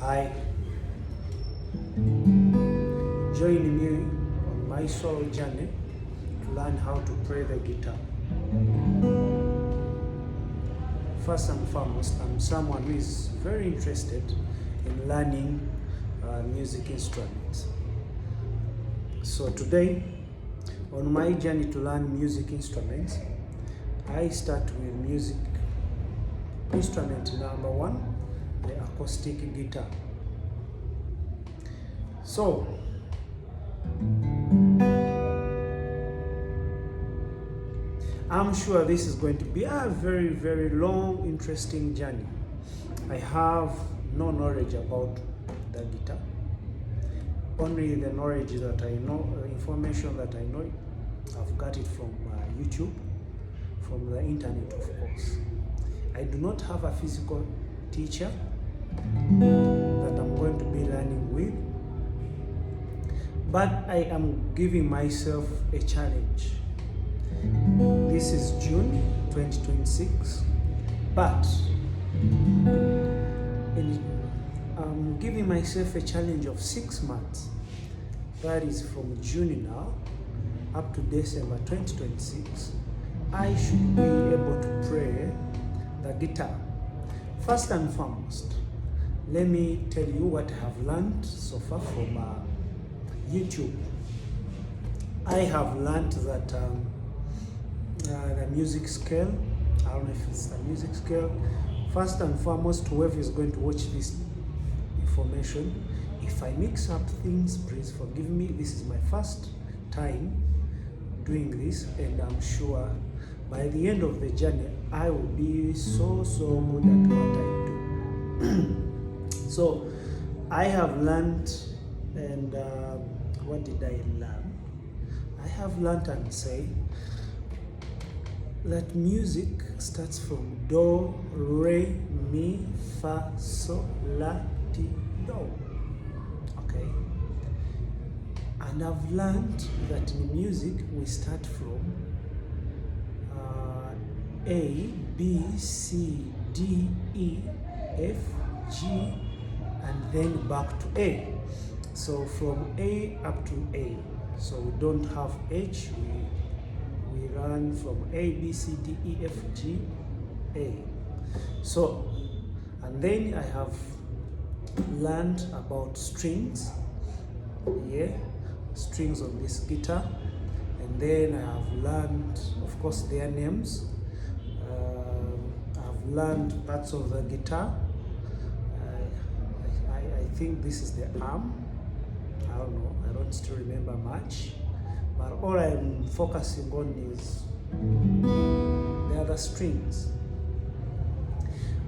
Hi, join me on my soul journey to learn how to play the guitar. First and foremost, I'm someone who is very interested in learning music instruments. So today, on my journey to learn music instruments, I start with music instrument number one, the acoustic guitar. So, I'm sure this is going to be a very, very long, interesting journey. I have no knowledge about the guitar. Only the knowledge that I know, the information that I know, I've got it from YouTube, from the internet, of course. I do not have a physical teacher that I'm going to be learning with, but I am giving myself a challenge. This is June 2026, but I'm giving myself a challenge of 6 months. That is from June now up to December 2026. I should be able to play the guitar. First and foremost, let me tell you what I have learned so far from YouTube. I have learned that the music scale, I don't know if it's the music scale. First and foremost, whoever is going to watch this information, if I mix up things, please forgive me. This is my first time doing this, and I'm sure by the end of the journey, I will be so good at what I do. So, I have learned, and what did I learn? I have learned and say that music starts from do, re, mi, fa, sol, la, ti, do. Okay? And I've learned that in music we start from A, B, C, D, E, F, G, and then back to A. So from A up to A. So we don't have H, we run from A, B, C, D, E, F, G, A. So, and then I have learned about strings, strings on this guitar. And then I have learned, of course, their names. I've learned parts of the guitar. I think this is the arm. I don't know, I don't still remember much. But all I'm focusing on is the other strings.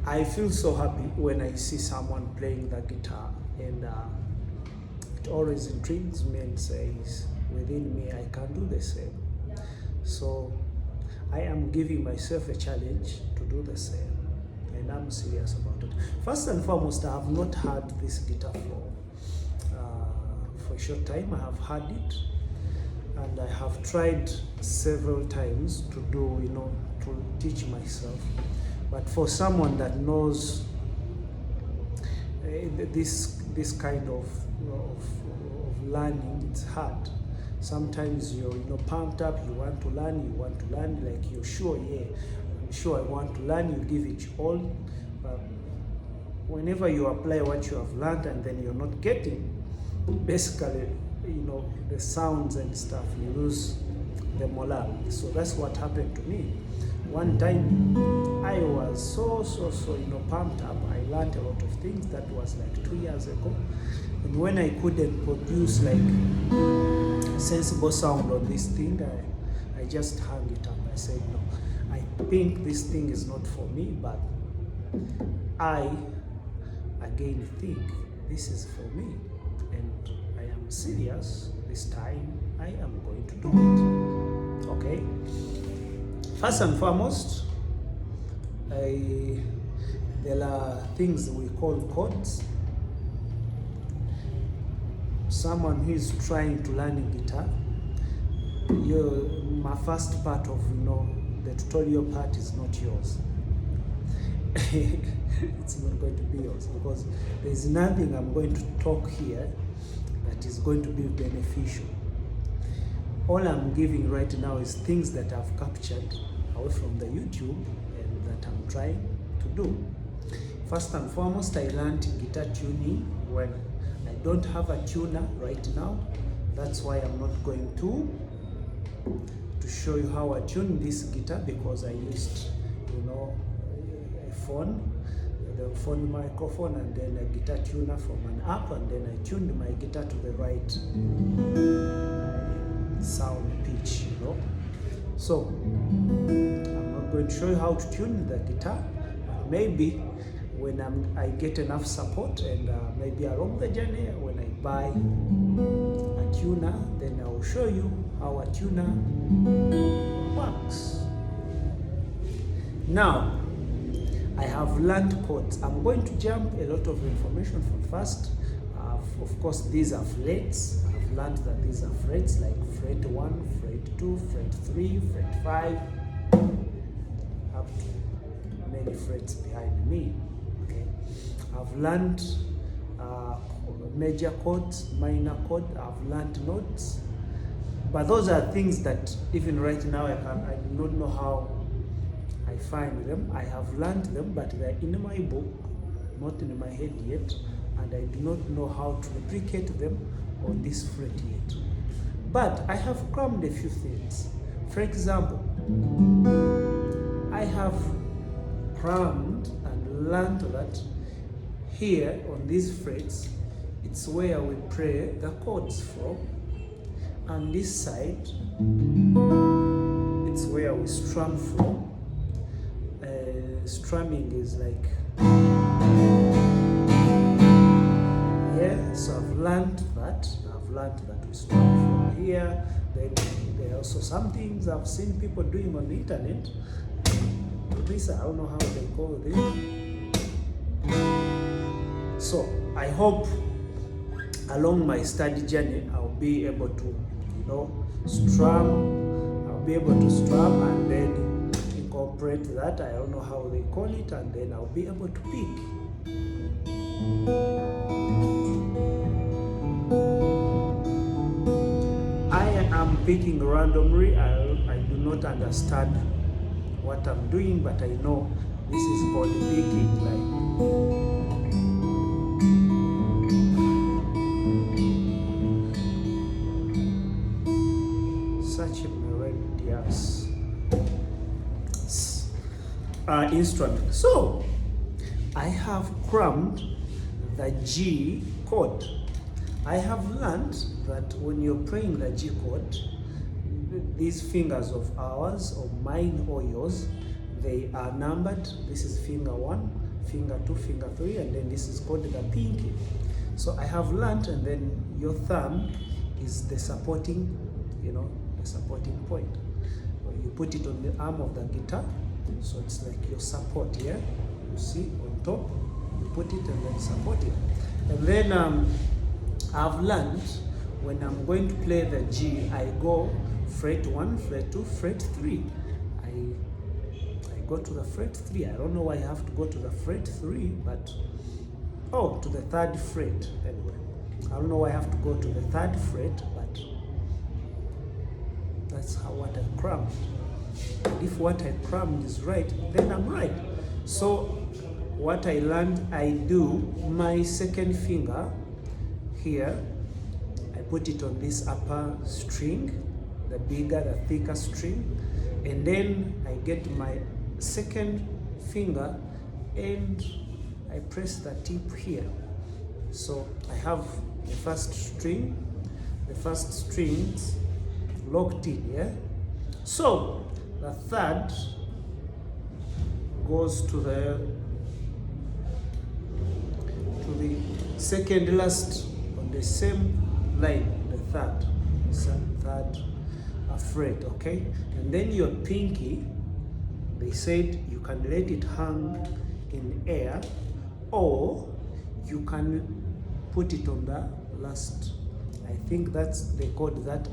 I feel so happy when I see someone playing the guitar, and it always intrigues me and says, within me, I can do the same. So I am giving myself a challenge to do the same, and I'm serious about it. First and foremost, I have not had this guitar for a short time. I have had it, and I have tried several times to do, to teach myself. But for someone that knows this kind of learning, it's hard. Sometimes you're pumped up, you want to learn, like you're sure, I'm sure I want to learn, you give it all. But whenever you apply what you have learned and then you're not getting, basically, the sounds and stuff, you lose the morale. So that's what happened to me. One time, I was so pumped up. I learned a lot of things. That was like 2 years ago. And when I couldn't produce like a sensible sound on this thing, I just hung it up. I said, no, I think this thing is not for me, but I again think this is for me. And I am serious. This time, I am going to do it. Okay? First and foremost, there are things we call chords. Someone who is trying to learn guitar, my first part of the tutorial part is not yours. it's not going to be yours, because there's nothing I'm going to talk here that is going to be beneficial. All I'm giving right now is things that I've captured away from the YouTube and that I'm trying to do. First and foremost, I learned guitar tuning when I don't have a tuner right now. That's why I'm not going to show you how I tune this guitar, because I used, a phone, the phone microphone, and then a guitar tuner from an app, and then I tuned my guitar to the right sound pitch, So I'm not going to show you how to tune the guitar. Maybe when I get enough support, and maybe along the journey when I buy a tuner, then I will show you how a tuner works. Now, I have learned chords. I'm going to jump a lot of information from first. Of course, these are frets. I've learned that these are frets, like fret 1, fret 2, fret 3, fret 5, up to many frets behind me. Okay, I've learned major chords, minor chord. I've learned notes, but those are things that even right now I do not know how I find them. I have learned them, but they're in my book, not in my head yet, and I do not know how to replicate them on this fret yet. But I have crammed a few things. For example, I have crammed and learned that here on these frets, it's where we play the chords from, and this side, it's where we strum from. Strumming is like, so I've learned that we strum from here. Then there are also some things I've seen people doing on the internet. This, I don't know how they call this. So I hope along my study journey I'll be able to, strum. I'll be able to strum and then incorporate that. I don't know how they call it, and then I'll be able to pick. I am picking randomly. I do not understand what I'm doing, but I know this is called picking, like such a melodious instrument. So I have crammed the G chord. I have learned that when you're playing the G chord, these fingers of ours, or mine or yours, they are numbered. This is finger 1, finger 2, finger 3, and then this is called the pinky. So I have learned, and then your thumb is the supporting, the supporting point. You put it on the arm of the guitar, so it's like your support here. You see on top, you put it and then support it. And then I've learned when I'm going to play the G, I go fret 1, fret 2, fret 3. I go to the fret 3. I don't know why I have to go to the fret 3, but to the 3rd fret anyway. I don't know why I have to go to the 3rd fret, but that's what I crammed. And if what I crammed is right, then I'm right. So what I learned, I do my second finger here, I put it on this upper string, the bigger, the thicker string, and then I get my second finger and I press the tip here. So I have the first strings locked in here. So the 3rd goes to the second last on the same line, the 3rd fret, okay? And then your pinky, they said you can let it hang in air, or you can put it on the last. I think they called that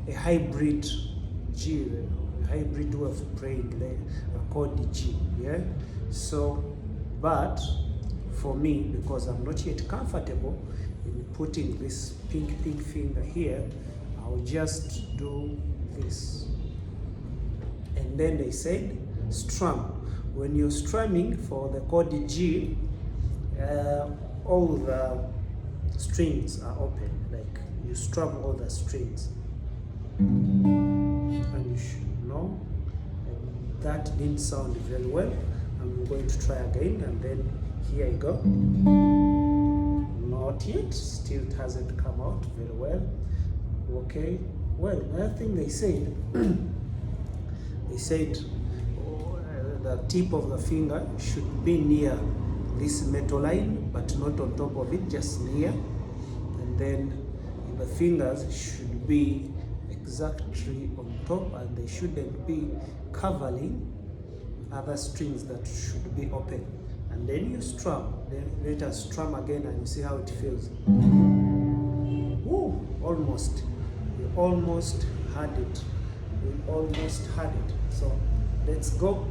a hybrid G, hybrid way of playing a chord G. Yeah. So, but for me, because I'm not yet comfortable in putting this pink finger here, I'll just do this. And then they said strum. When you're strumming for the chord G, all the strings are open, like you strum all the strings. And you should know that didn't sound very well. I'm going to try again, and then here I go. Not yet, still it hasn't come out very well. Okay, well, another thing they said, they said the tip of the finger should be near this metal line, but not on top of it, just near. And then the fingers should be exactly on top, and they shouldn't be covering other strings that should be open. And then you strum. Then let us strum again, and you see how it feels. Woo! Almost. We almost had it. We almost had it. So let's go.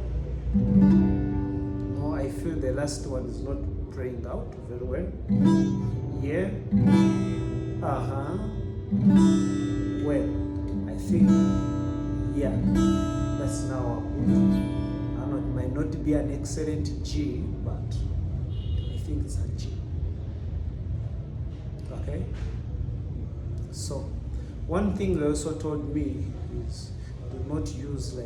Oh, I feel the last one is not playing out very well. Yeah. Well, I think, yeah, that's now good. It might not be an excellent G, but I think it's a G. Okay? So, one thing they also told me is do not use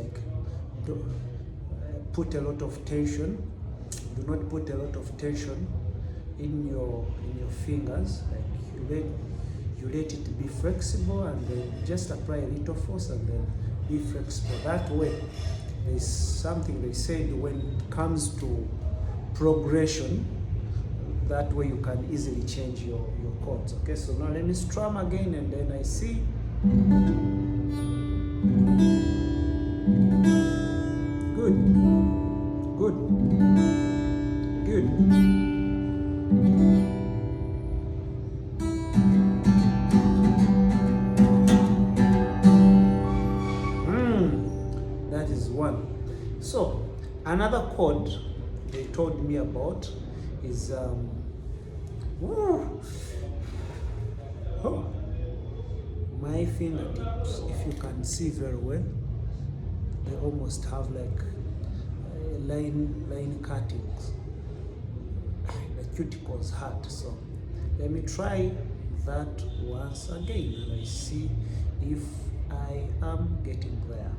put a lot of tension. Do not put a lot of tension in your fingers. Like you let it be flexible, and then just apply a little force, and then be flexible. That way, there's something they said when it comes to progression, that way you can easily change your chords. Okay, so now let me strum again, and then I see. Good. Good. Good. That is one. So another chord they told me about is my fingertips. If you can see very well, they almost have like line cuttings. The cuticles hurt. So let me try that once again, and I see if I am getting there.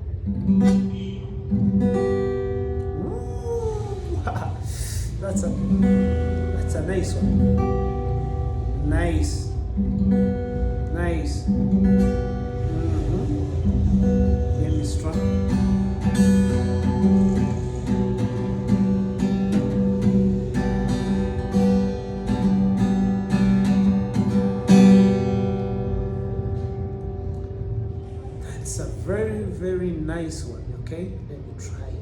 That's a nice one. Nice. Let me strum. That's a very nice one. Okay, let me try.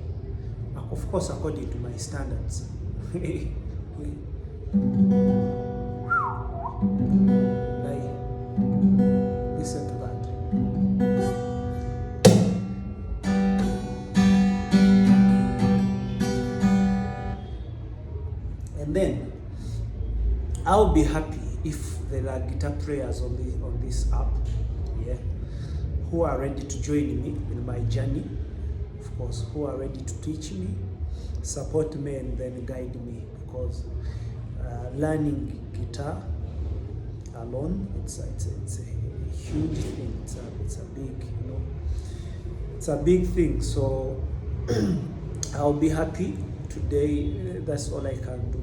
Of course, according to my standards. Listen to that. And then I'll be happy if there are guitar players on this app, yeah, who are ready to join me in my journey. Of course, who are ready to teach me, support me, and then guide me, because learning guitar alone, it's a huge thing. It's a big, it's a big thing. So I'll be happy today. That's all I can do.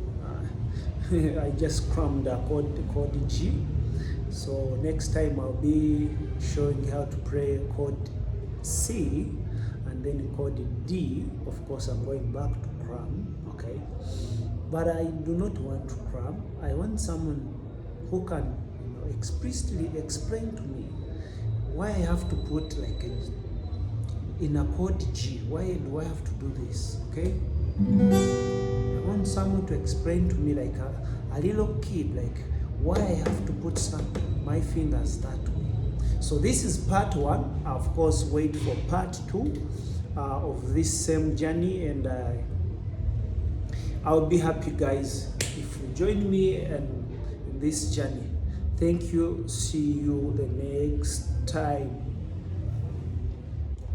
I just crammed the chord G. So next time I'll be showing you how to play chord C, and then chord D. Of course, I'm going back to cram, okay? But I do not want to cram. I want someone who can, explicitly explain to me why I have to put in a chord G. Why do I have to do this, okay? I want someone to explain to me, like a little kid, like why I have to put my fingers that way. So this is part one. Of course, wait for part two. of this same journey, and I'll be happy, guys, if you join me in this journey. Thank you. See you the next time.